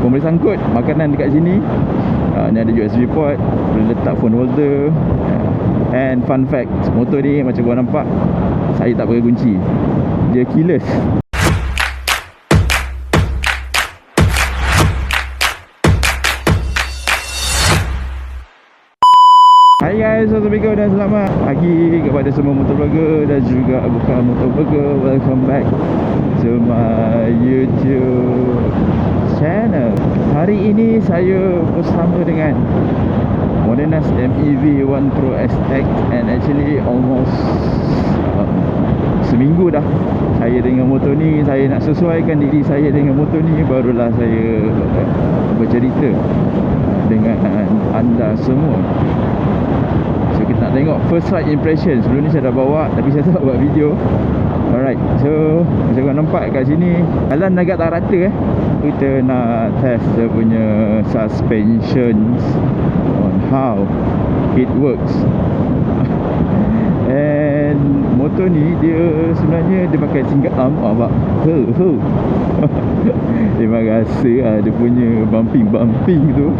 boleh sangkut makanan dekat sini. Ni ada USB port, boleh letak phone holder. And fun fact, motor ni macam korang nampak, saya tak pakai kunci, dia keyless. Hai guys, Assalamualaikum dan selamat pagi kepada semua motovlogger dan juga bukan motovlogger. Welcome back to my YouTube channel. Hari ini saya bersama dengan Modenas MEV One Pro SX, and actually almost seminggu dah saya dengan motor ni. Saya nak sesuaikan diri saya dengan motor ni, barulah saya bercerita dengan anda semua. So kita nak tengok first ride impression. Sebelum ni saya dah bawa tapi saya tak buat video. Alright, so macam korang nampak kat sini jalan agak tak rata Kita nak test dia punya suspensions on how it works. And motor ni dia sebenarnya dia pakai single arm. Nampak? Memang rasa dia punya bumping tu.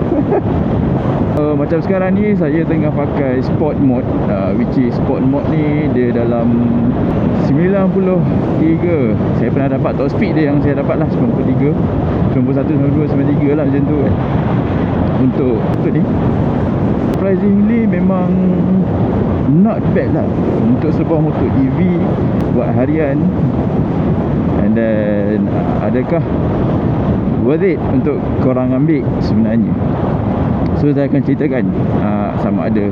Macam sekarang ni saya tengah pakai sport mode, which is sport mode ni dia dalam 93. Saya pernah dapat top speed dia yang saya dapat lah 93, 91, 92, 93 lah macam tu kan. Untuk ni surprisingly memang not bad lah untuk sebuah motor EV buat harian. And then adakah worth it untuk korang ambil sebenarnya? So saya akan ceritakan sama ada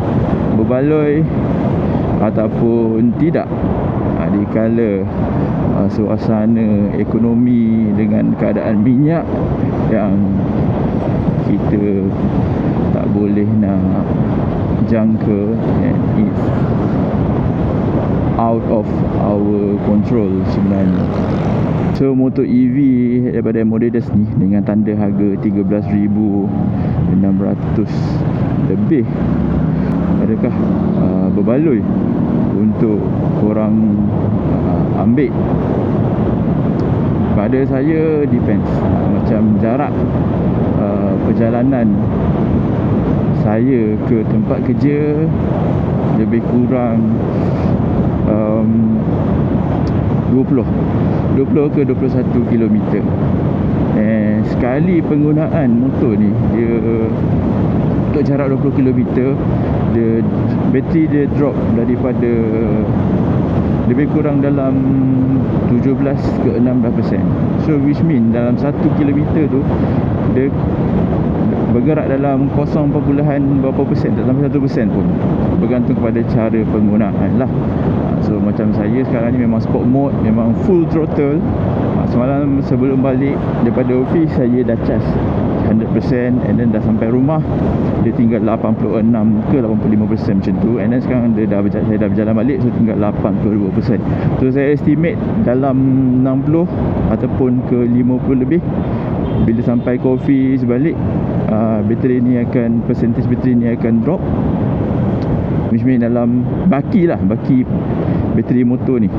berbaloi ataupun tidak di kala suasana ekonomi dengan keadaan minyak yang kita tak boleh nak jangka, and it's out of our control sebenarnya. So motor EV daripada Modenas ni dengan tanda harga 13,600 lebih, adakah berbaloi untuk korang ambil? Pada saya depends. Macam jarak perjalanan saya ke tempat kerja lebih kurang 20 ke 21 km. Sekali penggunaan motor ni, dia untuk jarak 20 km dia bateri dia drop daripada lebih kurang dalam 17 ke 16%. So which mean dalam 1 km tu dia bergerak dalam 0, berapa persen, tak sampai 1% pun, bergantung kepada cara penggunaan lah. So macam saya sekarang ni memang sport mode, memang full throttle. Semalam sebelum balik daripada office saya dah charge 100%, and then dah sampai rumah dia tinggal 86 ke 85% macam tu. And then sekarang saya dah berjalan balik, so tinggal 82%. So saya estimate dalam 60 ataupun ke 50 lebih. Bila sampai ke office balik, bateri ni akan, percentage bateri ni akan drop, which mean dalam baki bateri motor ni.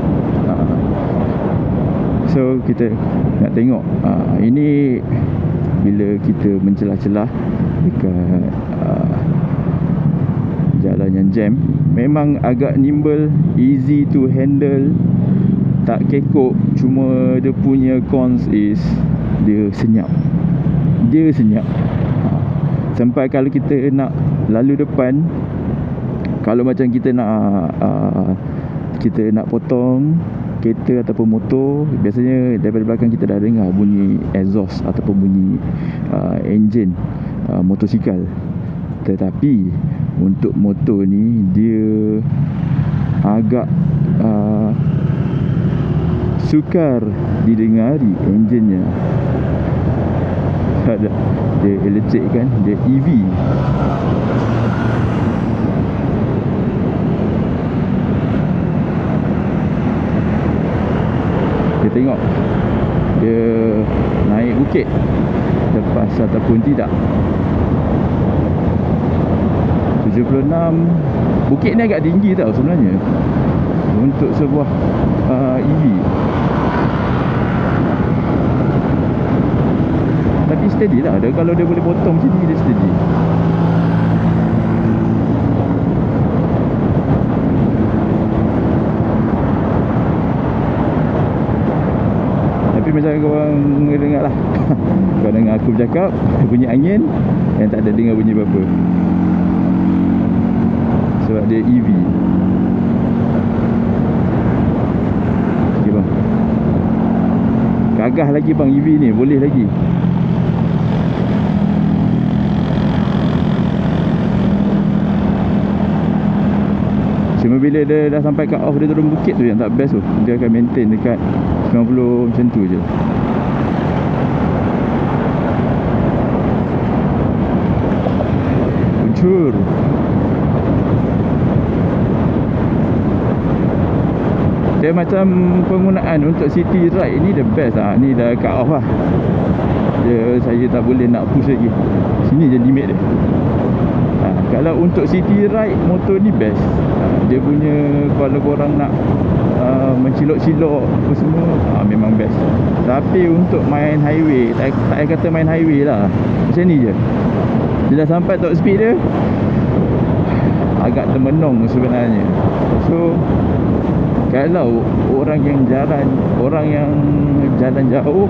So kita nak tengok ini bila kita mencelah-celah dekat jalan yang jam, memang agak nimble, easy to handle, tak kekok. Cuma dia punya cons is dia senyap. Sampai kalau kita nak lalu depan, kalau macam kita nak potong kereta ataupun motor, biasanya daripada belakang kita dah dengar bunyi exhaust ataupun bunyi enjin motosikal. Tetapi untuk motor ni dia agak sukar didengari enjinnya. Dia elektrik kan, dia EV. Kita tengok dia naik bukit lepas ataupun tidak. 76. Bukit ni agak tinggi tau sebenarnya untuk sebuah EV. Tapi steady lah. Dia kalau dia boleh potong macam ni, dia steady. Tapi macam korang dengar lah kau dengar aku bercakap, bunyi angin yang tak ada dengar bunyi apa-apa. Sebab dia EV. Okay bang, gagah lagi bang EV ni, boleh lagi. Cuma bila dia dah sampai cut off, dia turun bukit tu yang tak best tu. Dia akan maintain dekat 90 macam tu je. Hancur. Dia macam penggunaan untuk city ride ni the best lah. Ni dah cut off lah. Saya tak boleh nak push lagi. Sini je limit dia. Kalau untuk city ride, motor ni best. Dia punya, kalau korang nak mencilok-cilok apa semua, memang best. Tapi untuk main highway, tak payah kata main highway lah, macam ni je. Dia dah sampai top speed dia, agak termenung sebenarnya. So kalau orang yang jalan jauh,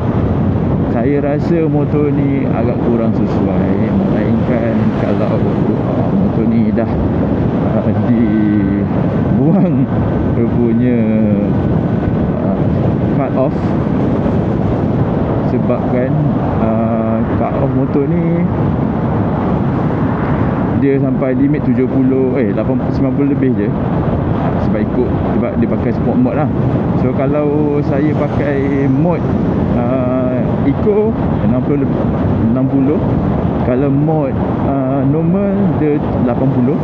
saya rasa motor ni agak kurang sesuai. Melainkan kalau motor ni dah dibuang dia punya cut off, sebabkan cut off motor ni dia sampai limit 90 90 lebih je. Sebab dia pakai sport mode lah. So kalau saya pakai mode eco 60. Kalau mode normal dia 80.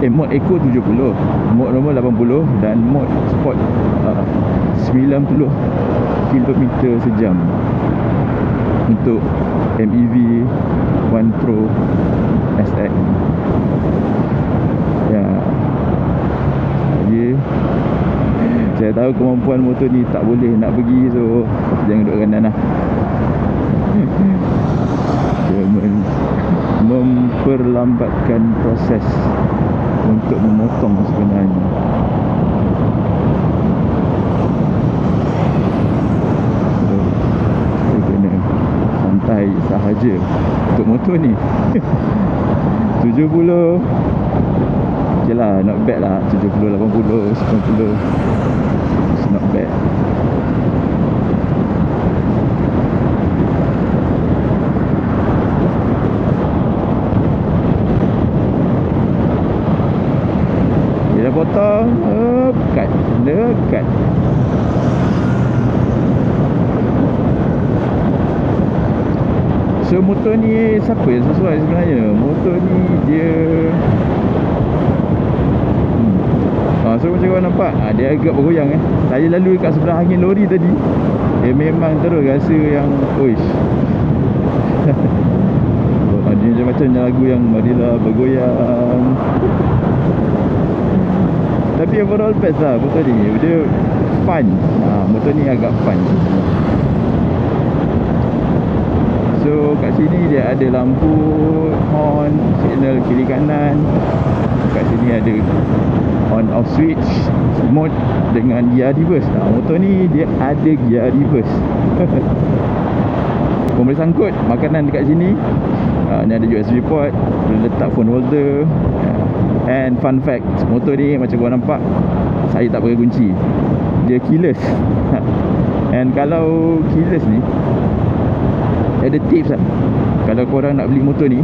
Mode eco 70, mode normal 80 dan mode sport 90 km sejam untuk MEV One Pro SX. Ya. Saya tahu kemampuan motor ni tak boleh nak pergi, so jangan duduk kanan lah. Dia memperlambatkan proses untuk memotong sebenarnya. So, saya kena santai sahaja untuk motor ni. 70 okay lah, not bad lah. 70, 80, 90, it's not bad. Dia dah potong, dekat. So motor ni siapa yang sesuai sebenarnya? Motor ni dia so macam korang nampak, dia agak bergoyang Saya lalu dekat sebelah angin lori tadi, dia memang terus rasa yang oish. Dia macam lagu yang marilah bergoyang. Tapi overall best lah motor ni. Dia fun. Motor ni agak fun. So kat sini dia ada lampu horn, signal kiri kanan. Kat sini ada on off switch mode dengan gear reverse. Motor ni dia ada gear reverse. Kau boleh sangkut makanan dekat sini. Ni ada USB port, boleh letak phone holder. And fun fact, motor ni macam korang nampak, saya tak pakai kunci. Dia keyless. And kalau keyless ni, ada tips lah. Kalau korang nak beli motor ni,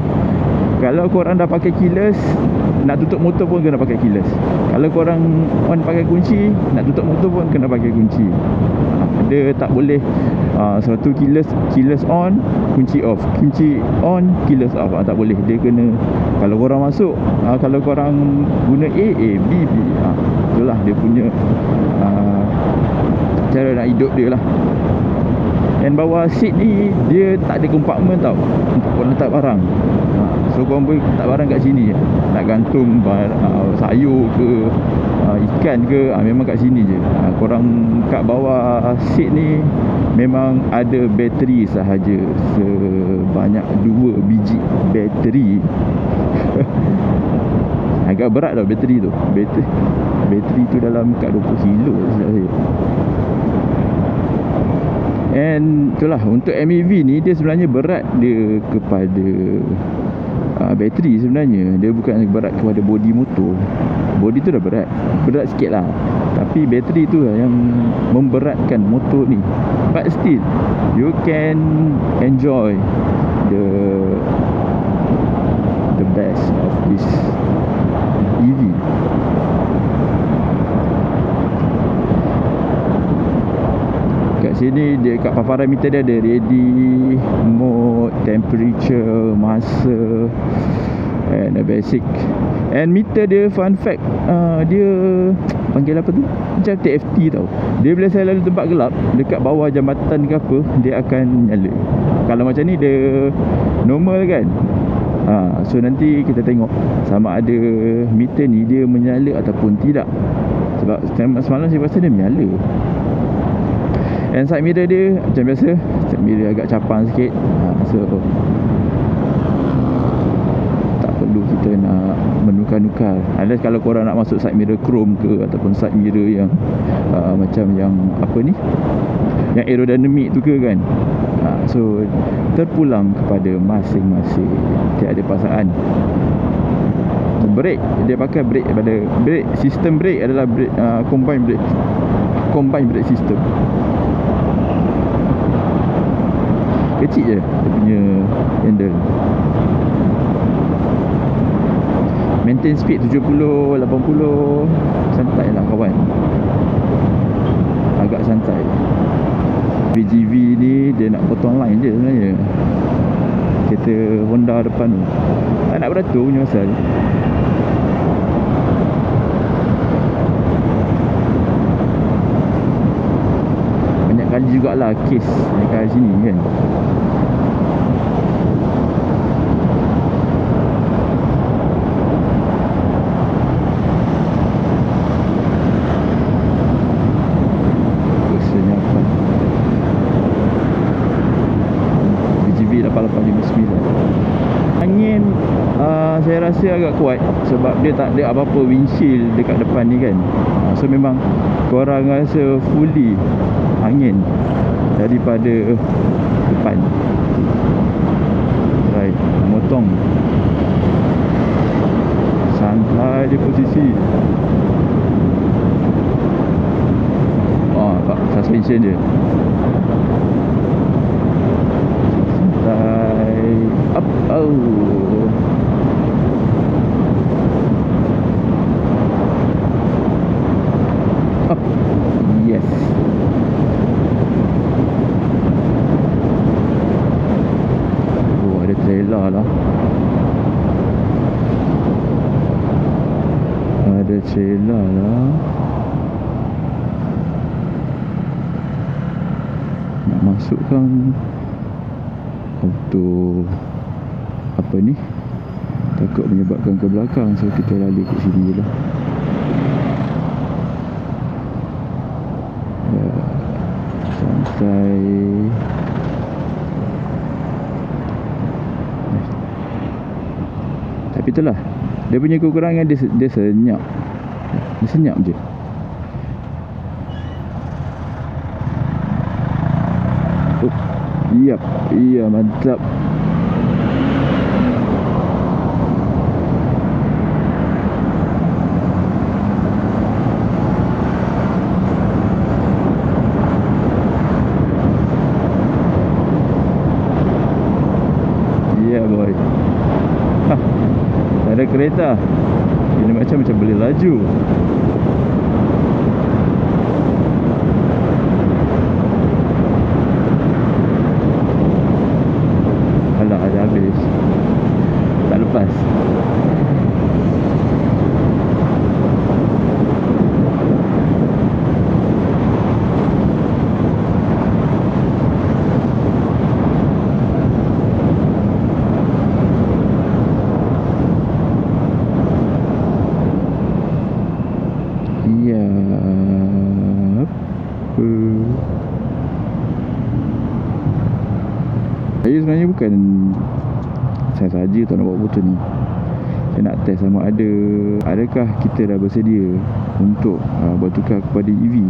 kalau korang dah pakai keyless, nak tutup motor pun kena pakai keyless. Kalau korang on pakai kunci, nak tutup motor pun kena pakai kunci. Dia tak boleh satu keyless on, kunci off, kunci on, keyless off. Tak boleh. Dia kena, kalau korang masuk, kalau korang guna A, B, B, itulah dia punya cara nak hidup dia lah. And bawah seat ni dia tak ada compartment tau untuk korang letak barang. So korang boleh letak barang kat sini je. Nak gantung sayur ke, ikan ke, memang kat sini je. Korang kat bawah seat ni memang ada bateri sahaja, sebanyak 2 biji bateri. Agak berat tau bateri tu. Bateri tu dalam kat 20 kilo saya. And itulah, untuk MEV ni dia sebenarnya berat dia kepada bateri sebenarnya. Dia bukan berat kepada body motor. Body tu dah berat sikit lah, tapi bateri tu lah yang memberatkan motor ni. But still you can enjoy the best of this EV. Kat sini dia, kat paparan meter dia ada ready, mode, temperature, masa, and a basic. And meter dia, fun fact, dia panggil apa tu, macam TFT tau. Dia bila saya lalu tempat gelap dekat bawah jambatan ke apa, dia akan nyala. Kalau macam ni dia normal kan. So nanti kita tengok sama ada meter ni dia menyala ataupun tidak. Sebab semalam saya rasa dia menyala. And side mirror dia macam biasa, side mirror agak capang sikit. So tak perlu kita nak menukar-nukar. Unless kalau korang nak masuk side mirror chrome ke, ataupun side mirror yang macam yang apa ni, yang aerodynamic tu ke kan. So terpulang kepada masing-masing. Tiada paksaan. Brake, dia pakai brake pada brake, sistem brake adalah brake, combined brake system. Kecil je dia punya handle. Maintain speed 70, 80, santai lah kawan. Agak santai. VGV ni dia nak potong line je sebenarnya. Kereta Honda depan tu tak nak beratur punya pasal. Banyak kali jugalah kes dekat sini kan. Angin saya rasa agak kuat sebab dia tak ada apa-apa windshield dekat depan ni kan. So memang korang rasa fully angin daripada depan. Right, motong santai di posisi. Suspension dia up. Up. Yes. Ada trailer lah. Ada trailer lah. Nak masukkan auto apa ni, takut menyebabkan ke belakang, so kita lalu kat sini je lah. Santai. Tapi itulah dia punya kekurangan, dia senyap. Dia senyap je. Yap, iya mantap. Yeah boy. Ada kereta. Ini macam boleh laju. Habis tak lepas. bukan saya saja tak nak buat motor ni. Saya nak test sama adakah kita dah bersedia untuk bertukar kepada EV.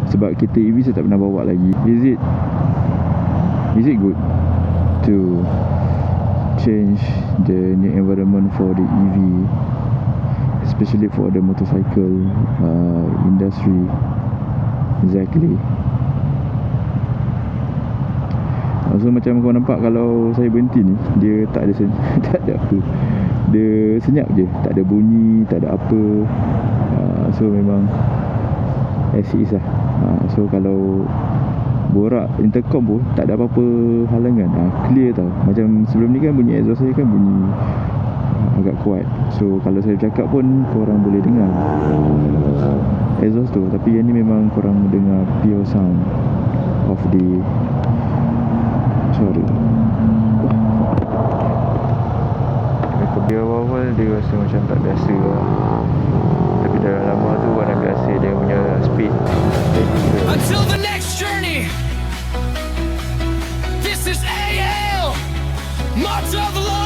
Sebab kereta EV saya tak pernah bawa lagi. Is it good to change the new environment for the EV, especially for the motorcycle industry? Exactly. So macam kau nampak kalau saya berhenti ni, dia tak ada tak ada apa. Dia senyap je, tak ada bunyi, tak ada apa. So memang as is lah. So kalau borak intercom pun tak ada apa-apa halangan. Clear tau. Macam sebelum ni kan bunyi exhaust saya kan bunyi agak kuat. So kalau saya cakap pun korang boleh dengar exhaust tu. Tapi yang ni memang korang dengar pure sound of the sorry. Dia awal-awal dia rasa macam tak biasa lah. Tapi dah lama tu dah biasa dia punya speed. Until the next journey, this is AL, March of the Lord.